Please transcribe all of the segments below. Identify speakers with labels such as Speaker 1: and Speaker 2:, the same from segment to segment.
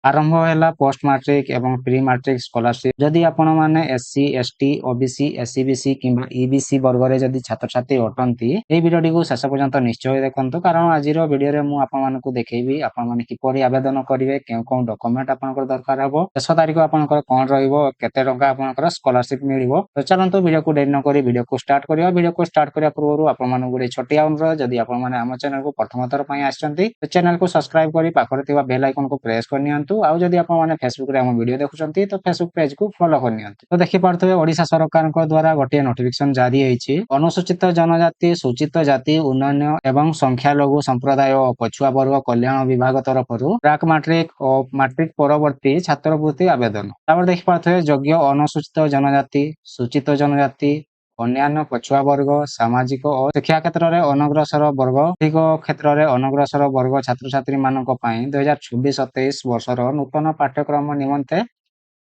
Speaker 1: आरंभ है post matric एवं प्री मैट्रिक स्कॉलरशिप जदि आपण माने एससी एसटी ओबीसी एससीबीसी किंबा ईबीसी वर्ग रे जदि छात्र छात्री अटंती ए वीडियो को शेष पर्यंत निश्चय देखंतु कारण आज वीडियो रे मु आपण मानकु देखैबी आपण माने किपरि आवेदन करिवे केउ डॉक्यूमेंट आपनकर दरकार हबो 10 तारिख आपनकर कोन रहइबो केते टका आपनकर स्कॉलरशिप मिलिबो तो चलंतु वीडियो को देरी न करी वीडियो को स्टार्ट करिया वीडियो को स्टार्ट करिया पूर्व आपण माने गुडे छोटिया अनुरोध जदि आपण माने हम चैनल को प्रथम थर पई आछंती तो चैनल को सब्सक्राइब करी पाखरे थिबा बेल आइकन को प्रेस करनियंतु आउ जदि आपण माने फेसबुक रे हम वीडियो देखुचंती तो फेसबुक पेज को फॉलो करनियंतु तो देखि पारथबे ओडिशा सरकार को द्वारा गोटे नोटिफिकेशन जारी होईछि अनुसूचित जनजाति सूचित जाति उन्नयन एवं संख्या लघु संप्रदाय और पछुआ वर्ग कल्याण विभाग तरफरु प्राक मैट्रिक और मैट्रिक परवर्ती छात्रवृत्ति आवेदन तापर देखि पारथबे योग्य अनुसूचित जनजाति सूचित जनजाति अन्यान्य पछुआ वर्ग सामाजिक और शिक्षा क्षेत्र में अनग्रसर वर्ग आर्थिक क्षेत्र में अनग्रसर वर्ग छात्र छात्री मानक पई 2024-27 वर्षर नूतन पाठ्यक्रम निमंते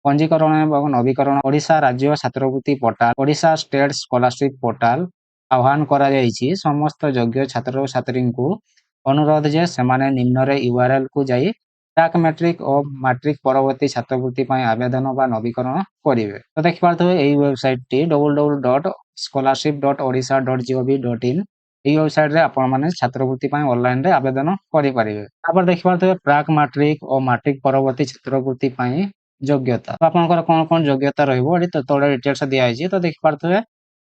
Speaker 1: पंजीकरण एवं नवीकरण ओडिशा राज्य छात्रवृत्ति portal Odisha state scholarship portal आह्वान करा जायछि समस्त योग्य छात्र छात्री को अनुरोध जे सेमाने निम्न रे यूआरएल को जाई प्राक मैट्रिक और मैट्रिक परवर्ती छात्रवृत्ति पई आवेदन बा नवीकरण करिवे तो देखि पारथबे एई वेबसाइट टी www.scholarship.odisha.gov.in এই ওয়েবসাইট রে আপন মানে ছাত্রবৃত্তি পাই অনলাইন রে আবেদন করি পারিবে তারপর দেখি পারথবে প্রাক मैट्रिक और मैट्रिक परवर्ती छात्रवृत्ति पाई योग्यता तो आपनकर कोन योग्यता रहइबो एठी तो तोडे डिटेल्स दिया आइछि तो देखि पारथबे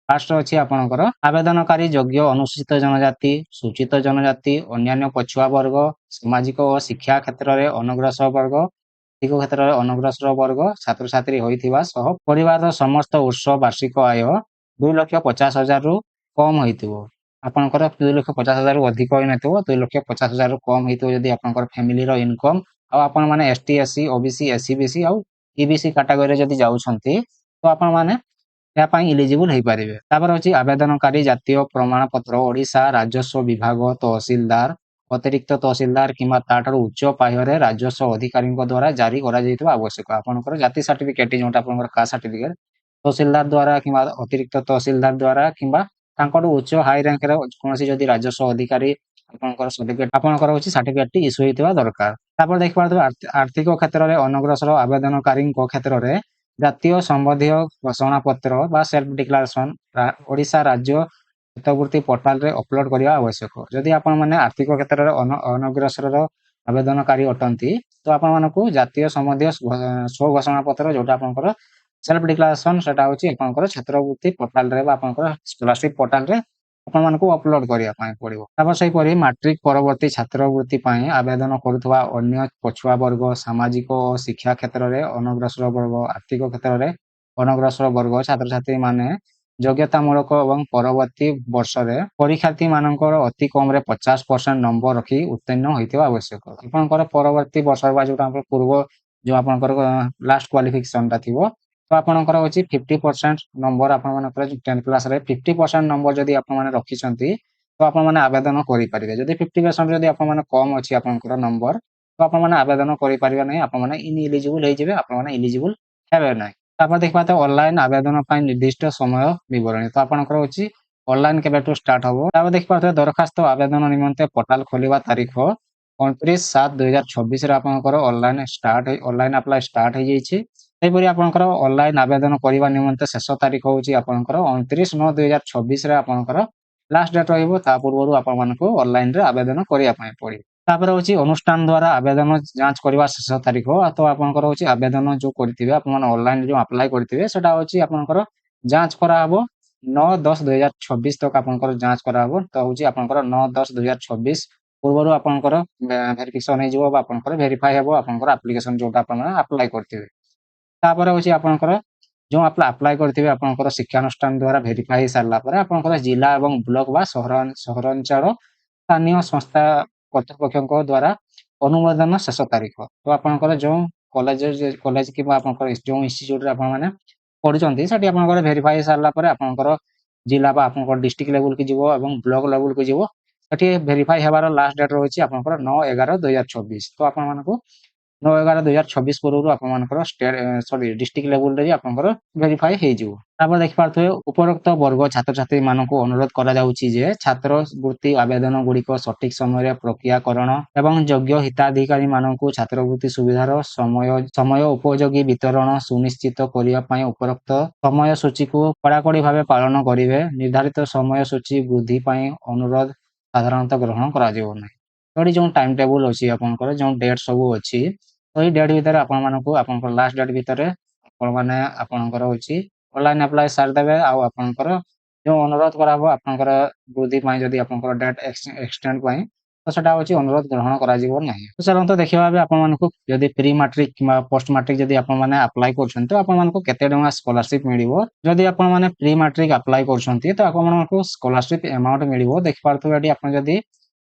Speaker 1: फास्ट अछि आपनकर आवेदनकारी योग्य अनुसूचित जनजाति सूचित जनजाति अन्यान्य पछुआ वर्ग सामाजिक और शिक्षा क्षेत्र में अनग्रसर वर्ग आर्थिक क्षेत्र में अनग्रसर वर्ग छात्र छात्री होइथिबा सह परिवार समस्त वर्ष वार्षिक आय 2,50,000 रु कम होइथिबो आपनकर 2,50,000 रु अधिक होई नथिबो 2,50,000 रु कम होइथिबो जदि आपनकर फैमिली रो इनकम आ आपन माने एसटी एससी ओबीसी एससीबीसी आ ईबीसी कैटेगरी जदि जाउछंती तो आपन माने या पाई एलिजिबल होई परिबे तापर होची आवेदनकारी जातीय प्रमाण पत्र ओडिशा राजस्व विभाग तहसीलदार अतिरिक्त तहसीलदार किंबा ताटर उच्च पाहरे राजस्व अधिकारी द्वारा जारी करा जायतिबा आवश्यक आपनकर जाति सर्टिफिकेट जोंटा आपनकर कास्ट सर्टिफिकेट तहसीलदार द्वारा किंबा अतिरिक्त तहसीलदार द्वारा किंबा तांकर उच्च हाई रैंक रे कोनसी जदि राजस्व अधिकारी आपनकर सर्टिफिकेट आपनकर होची सर्टिफिकेट इशू होइतिबा दरकार तापर देख पारथबे आर्थिक क्षेत्र रे अनग्रसर आवेदनकारी को क्षेत्र रे जातीय संबंधित घोषणा पत्र बा सेल्फ डिक्लेरेशन ओडिशा राज्य छात्रवृत्ति पोर्टाल रे अपलोड करिया आवश्यक जदि आपण माने आर्थिक क्षेत्र रे अनग्रसर आवेदनकारी अटंती तो आपण मानकु जातीय संबंधित स्व घोषणा पत्र जोटा आपनकर सेल्फ डिक्लेरेशन सेटा होची आपनकर छात्रवृत्ति पोर्टाल रे बा आपनकर स्कॉलरशिप पोर्टाल रे आपण मानकु अपलोड करिया पाए पड़िबो तापर सही परि मैट्रिक परवर्ती छात्रवृत्ति पाए आवेदन करुथवा अन्य पछुआ वर्ग सामाजिक और शिक्षा क्षेत्र में अनग्रसर वर्ग आर्थिक क्षेत्र में अनग्रसर वर्ग छात्र छात्री माने योग्यतामूलक एवं परवर्ती वर्ष रे परीक्षार्थी मानकर अति कम रे 50% नंबर रखी उत्तीर्ण होइतिबा आवश्यक आपनकर परवर्ती वर्ष बा जोटा पूर्व जो आपनकर लास्ट क्वालिफिकेशन ता थिबो तो आपनकर होची 50% नंबर आपन मानकर 10 क्लास रे 50% नंबर जदि आपन माने रखी छंती तो आपन माने आवेदन करि परिबे जदि 50% जदि आपन माने कम अछि आपनकर नंबर तो आपन माने आवेदन करि परिबे नै आपन माने इनएलिजिबल होई जेबे आपन माने एलिजिबल हेबे नै तापर देखबा तो ऑनलाइन आवेदन पई निर्दिष्ट समय विवरणी तो आपनकर होची ऑनलाइन केबेटू स्टार्ट हबो तापर देखबा तो दरखास्त आवेदन निमंते पोर्टल खोलिबा तारीख 29/7/2026 रे आपनकर ऑनलाइन अप्लाई स्टार्ट हो जाईछि सेपरि आपनकर ऑनलाइन आवेदन करिबा निमंते शेष तारीख होची आपनकर 29/9/2026 रे आपनकर लास्ट डेट रहइबो ता पूर्वरु आपन मानको ऑनलाइन रे आवेदन करिया पई पड़ी तापर होची अनुष्ठान द्वारा आवेदन जांच करबा शेष तारीख तो आपनकर होची आवेदन जो करथिबे आपन माने ऑनलाइन जो अप्लाई करथिबे सेटा होची आपनकर जांच करा हबो 9/10/2026 तक आपनकर जांच करा हबो तो होची आपनकर 9/10/2026 पूर्वरु आपनकर वेरिफिकेशन हे जिवो आपनकर वेरीफाई हेबो आपनकर एप्लीकेशन जोटा आपन अप्लाई करथिबे तापर होची आपनकर जो अप्लाई करथिबे आपनकर शिक्षानुष्ठान द्वारा वेरीफाई सारला परे आपनकर जिला एवं ब्लॉक बा सहरांचल स्थानीय संस्था कर्तृपक्षक द्वारा अनुमोदन शेष तारीख तो आपनकर जो कॉलेज कि आपनकर जो इंस्टीट्यूट रे आपन माने पढुचंती सेठी आपनकर वेरीफाई सारला परे आपनकर जिला बा आपनकर डिस्ट्रिक्ट लेवल की जिवो एवं ब्लॉक लेवल की जिवो सेठी वेरीफाई हेबार लास्ट डेट रहउची आपनकर 9/11/2026 तो आपन मानको 9/11/2024 ପୂର୍ବରୁ ଆପଣମାନଙ୍କର ଡିଷ୍ଟ୍ରିକ୍ଟ ଲେବୁଲରେ ବି ଆପଣଙ୍କର ଭେରିଫାଏ ହେଇଯିବ। ତାପରେ ଦେଖିପାରୁଥିବେ ଉପରୋକ୍ତ ବର୍ଗ ଛାତ୍ରଛାତ୍ରୀମାନଙ୍କୁ ଅନୁରୋଧ କରାଯାଉଛି ଯେ ଛାତ୍ରବୃତ୍ତି ଆବେଦନ ଗୁଡ଼ିକ ସଠିକ ସମୟରେ ପ୍ରକ୍ରିୟାକରଣ ଏବଂ ଯୋଗ୍ୟ ହିତାଧିକାରୀମାନଙ୍କୁ ଛାତ୍ରବୃତ୍ତି ସୁବିଧାର ସମୟ ଉପଯୋଗୀ ବିତରଣ ସୁନିଶ୍ଚିତ କରିବା ପାଇଁ ଉପରୋକ୍ତ ସମୟସୂଚୀକୁ କଡ଼ାକଡ଼ି ଭାବେ ପାଳନ କରିବେ। ନିର୍ଦ୍ଧାରିତ ସମୟସୂଚୀ ବୃଦ୍ଧି ପାଇଁ ଅନୁରୋଧ ସାଧାରଣତଃ ଗ୍ରହଣ କରାଯିବ ନାହିଁ। ଏଠି ଯେଉଁ ଟାଇମ ଟେବୁଲ ଅଛି ଆପଣଙ୍କର ଯେଉଁ ଡେଟ୍ ସବୁ ଅଛି ତ ଏଇ ଡେଟ୍ ଭିତରେ ଆପଣଙ୍କର ଲାଷ୍ଟ ଡେଟ୍ ଭିତରେ ଆପଣମାନେ ଆପଣଙ୍କର ହଉଛି ଅନଲାଇନ ଆପ୍ଲାଏ ସାରିଦେବେ ଆଉ ଆପଣଙ୍କର ଯେଉଁ ଅନୁରୋଧ କରାହବ ଆପଣଙ୍କର ବୃଦ୍ଧି ପାଇଁ ଯଦି ଆପଣଙ୍କର ଡେଟ୍ ଏକ୍ସଟେଣ୍ଡ ପାଇଁ ତ ସେଟା ହଉଛି ଅନୁରୋଧ ଗ୍ରହଣ କରାଯିବ ନାହିଁ। ତ ଚାଲନ୍ତୁ ଦେଖିବା ଏବେ ଆପଣମାନଙ୍କୁ ଯଦି ପ୍ରି ମାଟ୍ରିକ କିମ୍ବା ପୋଷ୍ଟ ମାଟ୍ରିକ ଯଦି ଆପଣମାନେ ଆପ୍ଲାଏ କରୁଛନ୍ତି ତ ଆପଣମାନଙ୍କୁ କେତେ ଟଙ୍କା ସ୍କଲାରସିପ ମିଳିବ। ଯଦି ଆପଣମାନେ ପ୍ରି ମାଟ୍ରିକ ଆପ୍ଲାଏ କରୁଛନ୍ତି ତ ଆପଣମାନଙ୍କୁ ସ୍କଲାରସିପ ଆମାଉଣ୍ଟ ମିଳିବ। ଦେଖିପାରୁଥିବେ ଏଠି ଆପଣ ଯଦି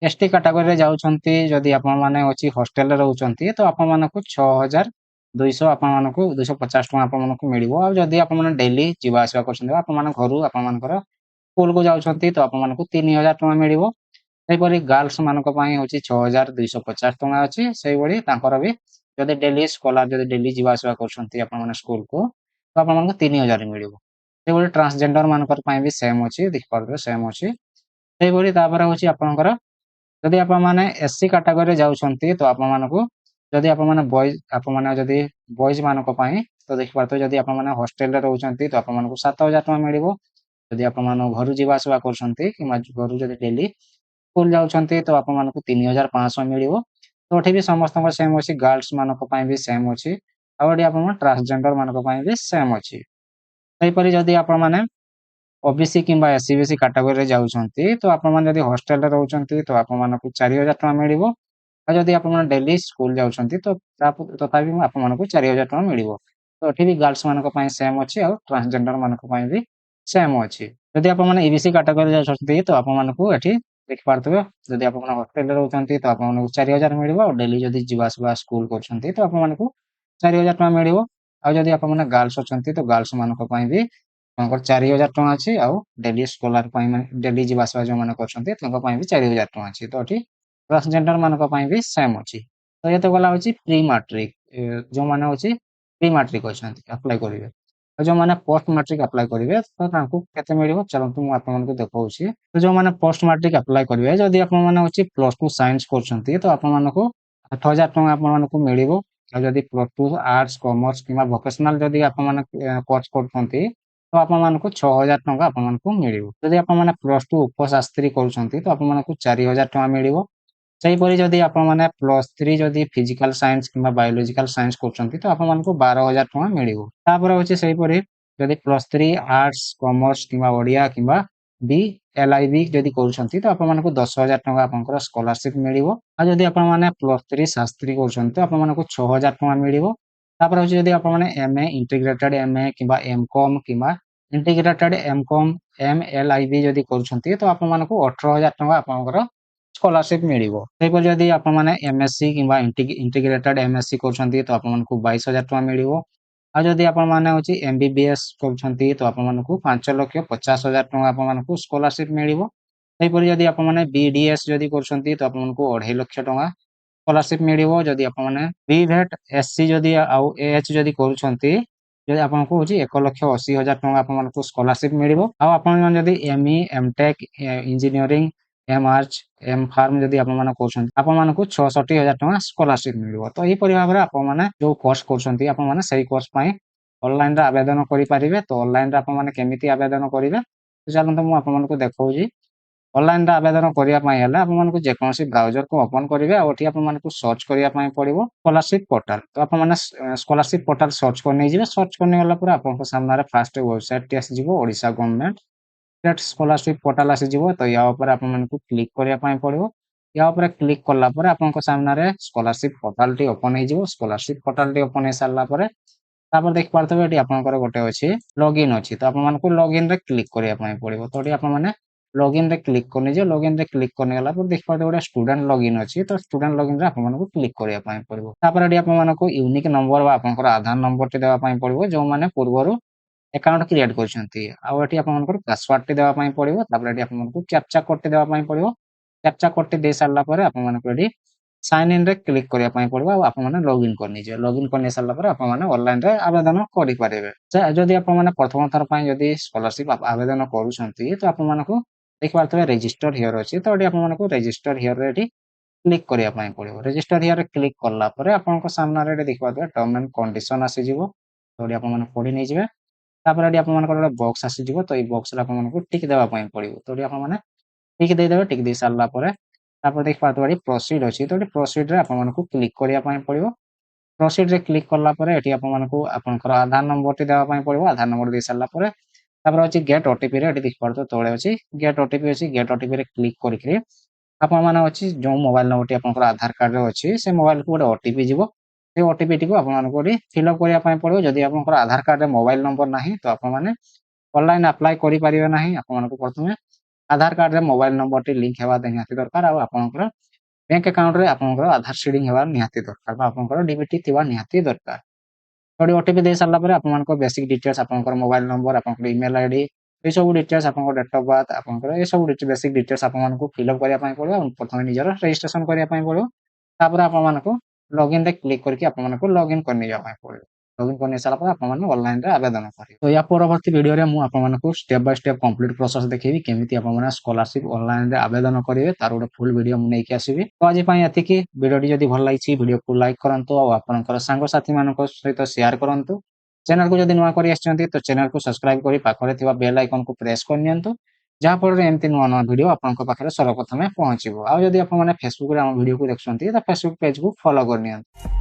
Speaker 1: ଏସଟି କାଟାଗୋରୀରେ ଯାଉଛନ୍ତି ଯଦି ଆପଣମାନେ ଅଛି ହଷ୍ଟେଲରେ ରହୁଛନ୍ତି ତ ଆପଣମାନଙ୍କୁ 6,200 ଆପଣମାନଙ୍କୁ 250 ଟଙ୍କା ଆପଣମାନଙ୍କୁ ମିଳିବ। ଆଉ ଯଦି ଆପଣମାନେ ଡେଲି ଯିବା ଆସିବା କରୁଛନ୍ତି ଆପଣମାନଙ୍କ ଘରୁ ଆପଣମାନଙ୍କର ସ୍କୁଲକୁ ଯାଉଛନ୍ତି ତ ଆପଣମାନଙ୍କୁ 3,000 ଟଙ୍କା ମିଳିବ। ସେହିପରି ଗାର୍ଲସ ମାନଙ୍କ ପାଇଁ ହଉଛି 6,250 ଟଙ୍କା ଅଛି। ସେଇଭଳି ତାଙ୍କର ବି ଯଦି ଡେଲି ଯିବା ଆସିବା କରୁଛନ୍ତି ଆପଣମାନେ ସ୍କୁଲକୁ ତ ଆପଣମାନଙ୍କୁ 3,000 ମିଳିବ। ସେଇଭଳି ଟ୍ରାନ୍ସଜେଣ୍ଡର ମାନଙ୍କର ପାଇଁ ବି ସେମ୍ ଅଛି, ଦେଖିପାରୁଥିବେ ସେମ୍ ଅଛି। ସେଇଭଳି ତାପରେ ହଉଛି ଆପଣଙ୍କର ଯଦି ଆପଣମାନେ ଏସସି କାଟାଗୋରୀରେ ଯାଉଛନ୍ତି ତ ଆପଣମାନଙ୍କୁ ଯଦି ଆପଣମାନେ ଯଦି ବଏଜ ମାନଙ୍କ ପାଇଁ ତ ଦେଖିପାରୁଥିବେ ଯଦି ଆପଣମାନେ ହଷ୍ଟେଲରେ ରହୁଛନ୍ତି ତ ଆପଣମାନଙ୍କୁ 7,000 ଟଙ୍କା ମିଳିବ। ଯଦି ଆପଣମାନେ ଘରୁ ଯିବା ଆସିବା କରୁଛନ୍ତି କିମ୍ବା ଘରୁ ଯଦି ଡେଲି ସ୍କୁଲ ଯାଉଛନ୍ତି ତ ଆପଣମାନଙ୍କୁ 3,500 ମିଳିବ। ତ ଏଠି ବି ସମସ୍ତଙ୍କ ସେମ୍ ଅଛି, ଗାର୍ଲସ ମାନଙ୍କ ପାଇଁ ବି ସେମ୍ ଅଛି। ଆଉ ଏଠି ଆପଣ ଟ୍ରାନ୍ସଜେଣ୍ଡର ମାନଙ୍କ ପାଇଁ ବି ସେମ୍ ଅଛି। ସେହିପରି ଯଦି ଆପଣମାନେ ଓବିସି କିମ୍ବା ଏସସି କାଟାଗୋରୀରେ ଯାଉଛନ୍ତି ତ ଆପଣମାନେ ଯଦି ହଷ୍ଟେଲରେ ରହୁଛନ୍ତି ତ ଆପଣମାନଙ୍କୁ 4,000 ଟଙ୍କା ମିଳିବ। ଆଉ ଯଦି ଆପଣମାନେ ଡେଲି ସ୍କୁଲ ଯାଉଛନ୍ତି ତ ତଥାପି ଆପଣମାନଙ୍କୁ 4,000 ଟଙ୍କା ମିଳିବ। ତ ଏଠି ବି ଗାର୍ଲସ ମାନଙ୍କ ପାଇଁ ସେମ୍ ଅଛି ଆଉ ଟ୍ରାନ୍ସଜେଣ୍ଡର ମାନଙ୍କ ପାଇଁ ବି ସେମ୍ ଅଛି। ଯଦି ଆପଣମାନେ ଇବିସି କାଟାଗୋରୀରେ ଯାଉଛନ୍ତି ତ ଆପଣମାନଙ୍କୁ ଏଠି ଦେଖିପାରୁଥିବେ ଯଦି ଆପଣମାନେ ହଷ୍ଟେଲରେ ରହୁଛନ୍ତି ତ ଆପଣମାନଙ୍କୁ 4,000 ମିଳିବ। ଆଉ ଡେଲି ଯଦି ଯିବା ଆସିବା ସ୍କୁଲ କରୁଛନ୍ତି ତ ଆପଣମାନଙ୍କୁ 4,000 ଟଙ୍କା ମିଳିବ। ଆଉ ଯଦି ଆପଣମାନେ ଗାର୍ଲସ ଅଛନ୍ତି ତ ଗାର୍ଲସ ମାନଙ୍କ ପାଇଁ ବି ଆପଣଙ୍କର 4,000 ଟଙ୍କା ଅଛି। ଆଉ ଡେଲି ସ୍କଲାର ପାଇଁ ଡେଲି ଯିବା ଆସିବା ଯୋଉମାନେ କରୁଛନ୍ତି ତାଙ୍କ ପାଇଁ ବି 4,000 ଟଙ୍କା ଅଛି। ତ ଏଠି ଟ୍ରାନ୍ସଜେଣ୍ଡର ମାନଙ୍କ ପାଇଁ ବି ସେମ୍ ଅଛି। ତ ଇଏ ତ ଗଲା ହଉଛି ପ୍ରି ମାଟ୍ରିକ, ଯୋଉମାନେ ହଉଛି ପ୍ରି ମାଟ୍ରିକ ଅଛନ୍ତି ଆପ୍ଲାଏ କରିବେ। ଆଉ ଯୋଉମାନେ ପୋଷ୍ଟ ମାଟ୍ରିକ ଆପ୍ଲାଏ କରିବେ ତ ତାଙ୍କୁ କେତେ ମିଳିବ ଚାଲନ୍ତୁ ମୁଁ ଆପଣମାନଙ୍କୁ ଦେଖଉଛି। ତ ଯୋଉମାନେ ପୋଷ୍ଟ ମାଟ୍ରିକ ଆପ୍ଲାଏ କରିବେ ଯଦି ଆପଣମାନେ ହଉଛି +2 ସାଇନ୍ସ କରୁଛନ୍ତି ତ ଆପଣମାନଙ୍କୁ 8,000 ଟଙ୍କା ଆପଣମାନଙ୍କୁ ମିଳିବ। ଆଉ ଯଦି +2 ଆର୍ଟସ କମର୍ସ କିମ୍ବା ଭୋକେସନାଲ ଯଦି ଆପଣମାନେ କୋର୍ସ କରୁଛନ୍ତି ତ ଆପଣମାନଙ୍କୁ 6,000 ଟଙ୍କା ଆପଣମାନଙ୍କୁ ମିଳିବ। ଯଦି ଆପଣମାନେ +2 ଉପଶାସ୍ତ୍ରୀ କରୁଛନ୍ତି ତ ଆପଣମାନଙ୍କୁ 4,000 ଟଙ୍କା ମିଳିବ। ସେହିପରି ଯଦି ଆପଣମାନେ +3 ଯଦି ଫିଜିକାଲ ସାଇନ୍ସ କିମ୍ବା ବାୟୋଲୋଜିକାଲ ସାଇନ୍ସ କରୁଛନ୍ତି ତ ଆପଣମାନଙ୍କୁ 12,000 ଟଙ୍କା ମିଳିବ। ତାପରେ ହଉଛି ସେହିପରି ଯଦି +3 ଆର୍ଟସ କମର୍ସ କିମ୍ବା ଓଡିଆ କିମ୍ବା LIB ଯଦି କରୁଛନ୍ତି ତ ଆପଣମାନଙ୍କୁ 10,000 ଟଙ୍କା ଆପଣଙ୍କର ସ୍କଲାରସିପ ମିଳିବ। ଆଉ ଯଦି ଆପଣମାନେ +3 ଶାସ୍ତ୍ରୀ କରୁଛନ୍ତି ତ ଆପଣମାନଙ୍କୁ 6,000 ଟଙ୍କା ମିଳିବ। ତାପରେ ହଉଛି ଯଦି ଆପଣମାନେ MA ଇଣ୍ଟିଗ୍ରେଟେଡ MA କିମ୍ବା MCOM କିମ୍ବା ଇଣ୍ଟିଗ୍ରେଟେଡ MCOM MLIB ଯଦି କରୁଛନ୍ତି ତ ଆପଣମାନଙ୍କୁ 18,000 ଟଙ୍କା ଆପଣଙ୍କର ସ୍କଲାରସିପ ମିଳିବ। ସେହିପରି ଯଦି ଆପଣମାନେ MSc କିମ୍ବା ଇଣ୍ଟିଗ୍ରେଟେଡ MSc କରୁଛନ୍ତି ତ ଆପଣମାନଙ୍କୁ 22,000 ଟଙ୍କା ମିଳିବ। ଆଉ ଯଦି ଆପଣମାନେ ହଉଛି MBBS କରୁଛନ୍ତି ତ ଆପଣମାନଙ୍କୁ 5,50,000 ଟଙ୍କା ଆପଣମାନଙ୍କୁ ସ୍କଲାରସିପ ମିଳିବ। ସେହିପରି ଯଦି ଆପଣମାନେ BDS ଯଦି କରୁଛନ୍ତି ତ ଆପଣମାନଙ୍କୁ 2.5 ଲକ୍ଷ ଟଙ୍କା ସ୍କଲାରସିପ ମିଳିବ। ଯଦି ଆପଣମାନେ BVET SC ଯଦି ଆଉ AH ଯଦି କରୁଛନ୍ତି ଯଦି ଆପଣଙ୍କୁ ହଉଛି 1,80,000 ଟଙ୍କା ଆପଣମାନଙ୍କୁ ସ୍କଲାରସିପ ମିଳିବ। ଆଉ ଆପଣମାନେ ଯଦି ME MTech engineering MArch MPharm ଯଦି ଆପଣମାନେ କରୁଛନ୍ତି ଆପଣମାନଙ୍କୁ 66,000 ଟଙ୍କା ସ୍କଲାରସିପ ମିଳିବ। ତ ଏହିପରି ଭାବରେ ଆପଣମାନେ ଯୋଉ କୋର୍ସ କରୁଛନ୍ତି ଆପଣମାନେ ସେଇ କୋର୍ସ ପାଇଁ ଅନଲାଇନରେ ଆବେଦନ କରିପାରିବେ। ତ ଅନଲାଇନରେ ଆପଣମାନେ କେମିତି ଆବେଦନ କରିବେ ତ ଚାଲନ୍ତୁ ମୁଁ ଆପଣମାନଙ୍କୁ ଦେଖଉଛି। ଅନଲାଇନରେ ଆବେଦନ କରିବା ପାଇଁ ହେଲେ ଆପଣମାନଙ୍କୁ ଯେକୌଣସି ବ୍ରାଉଜରକୁ ଓପନ କରିବେ ଆଉ ଏଠି ଆପଣମାନଙ୍କୁ ସର୍ଚ୍ଚ କରିବା ପାଇଁ ପଡିବ ସ୍କଲାରସିପ ପୋର୍ଟାଲ। ତ ଆପଣମାନେ ସ୍କଲାରସିପ ପୋର୍ଟାଲ ସର୍ଚ୍ଚ କରି ନେଇଯିବେ। ସର୍ଚ୍ଚ କରିନେଗଲା ପରେ ଆପଣଙ୍କ ସାମ୍ନାରେ ଫାଷ୍ଟ ୱେବସାଇଟଟି ଆସିଯିବ ଓଡିଶା ଗଭର୍ଣ୍ଣମେଣ୍ଟ ସ୍କଲାରସିପ ପୋର୍ଟାଲ ଆସିଯିବ। ତ ୟା ଉପରେ ଆପଣମାନଙ୍କୁ କ୍ଲିକ କରିବା ପାଇଁ ପଡିବ। ୟା ଉପରେ କ୍ଲିକ କଲା ପରେ ଆପଣଙ୍କ ସାମ୍ନାରେ ସ୍କଲାରସିପ ପୋର୍ଟାଲଟି ଓପନ ହେଇଯିବ। ସ୍କଲାରସିପ ପୋର୍ଟାଲଟି ଓପନ ହେଇ ସାରିଲା ପରେ ତାପରେ ଦେଖିପାରୁଥିବେ ଏଠି ଆପଣଙ୍କର ଗୋଟେ ଅଛି ଲଗଇନ ଅଛି। ତ ଆପଣମାନଙ୍କୁ ଲଗଇନ ରେ କ୍ଲିକ କରିବା ପାଇଁ ପଡିବ। ତ ଏଠି ଆପଣମାନେ ଲଗଇନ ରେ କ୍ଲିକ କରିନେଇଯିବେ। ଲଗଇନ ରେ କ୍ଲିକ କରିନେଗଲା ପରେ ଦେଖିପାରୁଥିବେ ଗୋଟେ ଷ୍ଟୁଡେଣ୍ଟ ଲଗଇନ ଅଛି। ତ ଷ୍ଟୁଡେଣ୍ଟ ଲଗଇନ ରେ ଆପଣମାନଙ୍କୁ କ୍ଲିକ କରିବା ପାଇଁ ପଡିବ। ତାପରେ ଏଠି ଆପଣମାନଙ୍କୁ ୟୁନିକ ନମ୍ବର ବା ଆପଣଙ୍କର ଆଧାର ନମ୍ବରଟି ଦେବା ପାଇଁ ପଡିବ ଯୋଉମାନେ ପୂର୍ବରୁ ଆକାଉଣ୍ଟ କ୍ରିଏଟ କରିଛନ୍ତି। ଆଉ ଏଠି ଆପଣଙ୍କର ପାସୱାର୍ଡଟି ଦେବା ପାଇଁ ପଡିବ। ତାପରେ ଏଠି ଆପଣଙ୍କୁ କ୍ୟାପଚା କୋଡଟି ଦେବା ପାଇଁ ପଡିବ। କ୍ୟାପଚା କୋଡଟି ଦେଇ ସାରିଲା ପରେ ଆପଣମାନଙ୍କୁ ଏଠି ସାଇନ୍ ଇନ୍ ରେ କ୍ଲିକ୍ କରିବା ପାଇଁ ପଡିବ ଆଉ ଆପଣମାନେ ଲଗ୍ଇନ୍ କରିନେଇଯିବେ। ଲଗ୍ଇନ୍ କରିନେଇ ସାରିଲା ପରେ ଆପଣମାନେ ଅନଲାଇନରେ ଆବେଦନ କରିପାରିବେ। ଯଦି ଆପଣମାନେ ପ୍ରଥମ ଥର ପାଇଁ ଯଦି ସ୍କଲାରସିପ୍ ଆବେଦନ କରୁଛନ୍ତି ତ ଆପଣମାନଙ୍କୁ ଦେଖିପାରୁଥିବେ ରେଜିଷ୍ଟର ହିଅର ଅଛି। ତ ଏଠି ଆପଣମାନଙ୍କୁ ରେଜିଷ୍ଟର ହିଅରରେ ଏଠି କ୍ଲିକ୍ କରିବା ପାଇଁ ପଡିବ। ରେଜିଷ୍ଟର ହିଅରରେ କ୍ଲିକ୍ କଲା ପରେ ଆପଣଙ୍କ ସାମ୍ନାରେ ଏଠି ଦେଖିପାରୁଥିବେ ଟର୍ମ ଆଣ୍ଡ କଣ୍ଡିସନ ଆସିଯିବ। ତ ଏଠି ଆପଣମାନେ ପଢି ନେଇଯିବେ। ତାପରେ ଏଠି ଆପଣମାନଙ୍କର ଗୋଟେ ବକ୍ସ ଆସିଯିବ। ତ ଏଇ ବକ୍ସରେ ଆପଣମାନଙ୍କୁ ଟିକ୍ ଦେବା ପାଇଁ ପଡିବ। ତ ଏଠି ଆପଣମାନେ ଟିକ୍ ଦେଇଦେବେ। ଟିକ୍ ଦେଇ ସାରିଲା ପରେ ତାପରେ ଦେଖିପାରୁଥିବେ ଏଠି ପ୍ରୋସିଡ୍ ଅଛି। ତ ଏଠି ପ୍ରୋସିଡ୍‌ରେ ଆପଣମାନଙ୍କୁ କ୍ଲିକ୍ କରିବା ପାଇଁ ପଡିବ। ପ୍ରୋସିଡ୍‌ରେ କ୍ଲିକ୍ କଲା ପରେ ଏଠି ଆପଣମାନଙ୍କୁ ଆପଣଙ୍କର ଆଧାର ନମ୍ବରଟି ଦେବା ପାଇଁ ପଡିବ। ଆଧାର ନମ୍ବର ଦେଇ ସାରିଲା ପରେ ତାପରେ ଅଛି ଗେଟ୍ ଓଟିପିରେ ଏଠି ଦେଖିପାରୁଥିବେ ତଳେ ଅଛି ଗେଟ୍ ଓଟିପି ଅଛି। ଗେଟ୍ ଓଟିପିରେ କ୍ଲିକ୍ କରିକିରି ଆପଣମାନେ ଅଛି ଯୋଉ ମୋବାଇଲ ନମ୍ବରଟି ଆପଣଙ୍କର ଆଧାର କାର୍ଡରେ ଅଛି ସେ ମୋବାଇଲକୁ ଗୋଟେ ଓଟିପି ଯିବ। ସେ ଓଟିପିଟିକୁ ଆପଣମାନଙ୍କୁ ଏଠି ଫିଲ୍ ଅପ୍ କରିବା ପାଇଁ ପଡିବ। ଯଦି ଆପଣଙ୍କର ଆଧାର କାର୍ଡରେ ମୋବାଇଲ ନମ୍ବର ନାହିଁ ତ ଆପଣମାନେ ଅନଲାଇନ ଆପ୍ଲାଏ କରିପାରିବେ ନାହିଁ। ଆପଣମାନଙ୍କୁ ପ୍ରଥମେ ଆଧାର କାର୍ଡରେ ମୋବାଇଲ ନମ୍ବରଟି ଲିଙ୍କ୍ ହେବା ନିହାତି ଦରକାର ଆଉ ଆପଣଙ୍କର ବ୍ୟାଙ୍କ ଆକାଉଣ୍ଟରେ ଆପଣଙ୍କର ଆଧାର ସିଡିଂ ହେବା ନିହାତି ଦରକାର ବା ଆପଣଙ୍କର ଡିବିଟି ଥିବା ନିହାତି ଦରକାର। ତ ଏଠି ଓଟିପି ଦେଇ ସାରିଲା ପରେ ଆପଣଙ୍କ ବେସିକ୍ ଡିଟେଲ୍ସ ଆପଣଙ୍କର ମୋବାଇଲ ନମ୍ବର, ଆପଣଙ୍କର ଇମେଲ ଆଇଡି ଏସବୁ ଡିଟେଲ୍ସ ଆପଣଙ୍କ ଡେଟ୍ ଅଫ୍ ବାର୍ଥ ଆପଣଙ୍କର ଏସବୁ ବେସିକ୍ ଡିଟେଲ୍ସ ଆପଣମାନଙ୍କୁ ଫିଲ୍ ଅପ୍ କରିବା ପାଇଁ ପଡିବ ଆଉ ପ୍ରଥମେ ନିଜର ରେଜିଷ୍ଟ୍ରେସନ କରିବା ପାଇଁ ପଡିବ। ତାପରେ ଆପଣମାନଙ୍କୁ ଲଗ୍ଇନ୍ ରେ କ୍ଲିକ୍ କରିକି ଆପଣମାନଙ୍କୁ ଲଗ୍ଇନ୍ କରିନେଇବା ପାଇଁ ପଡିବ। ଲଗ୍ଇନ୍ କରିନେଇ ସାରିଲା ପରେ ଆପଣମାନେ ଅନଲାଇନରେ ଆବେଦନ କରିବେ। ତ ୟା ପରବର୍ତ୍ତୀ ଭିଡିଓରେ ମୁଁ ଆପଣମାନଙ୍କୁ step by step complete process ଦେଖେଇବି କେମିତି ଆପଣମାନେ ସ୍କଲାରସିପ୍ ଅନଲାଇନରେ ଆବେଦନ କରିବେ ତାର ଗୋଟେ ଫୁଲ୍ ଭିଡିଓ ମୁଁ ନେଇକି ଆସିବି। ତ ଆଜି ପାଇଁ ଏତିକି। ଭିଡିଓଟି ଯଦି ଭଲ ଲାଗିଛି ଭିଡିଓକୁ ଲାଇକ୍ କରନ୍ତୁ ଆଉ ଆପଣଙ୍କର ସାଙ୍ଗସାଥୀମାନଙ୍କ ସହିତ ସେୟାର କରନ୍ତୁ। ଚ୍ୟାନେଲକୁ ଯଦି ନୂଆ କରି ଆସିଛନ୍ତି ତ ଚ୍ୟାନେଲକୁ ସବସ୍କ୍ରାଇବ କରି ପାଖରେ ଥିବା ବେଲ୍ ଆଇକନକୁ ପ୍ରେସ୍ କରିନିଅନ୍ତୁ। ଯାହା ଫଳରେ ଏମିତି ନୂଆ ନୂଆ ଭିଡିଓ ଆପଣଙ୍କ ପାଖରେ ସର୍ବପ୍ରଥମେ ପହଞ୍ଚିବ। ଆଉ ଯଦି ଆପଣମାନେ ଫେସବୁକରେ ଆମ ଭିଡିଓକୁ ଦେଖୁଛନ୍ତି ତ ଫେସବୁକ ପେଜକୁ ଫଲୋ କରିନିଅନ୍ତୁ।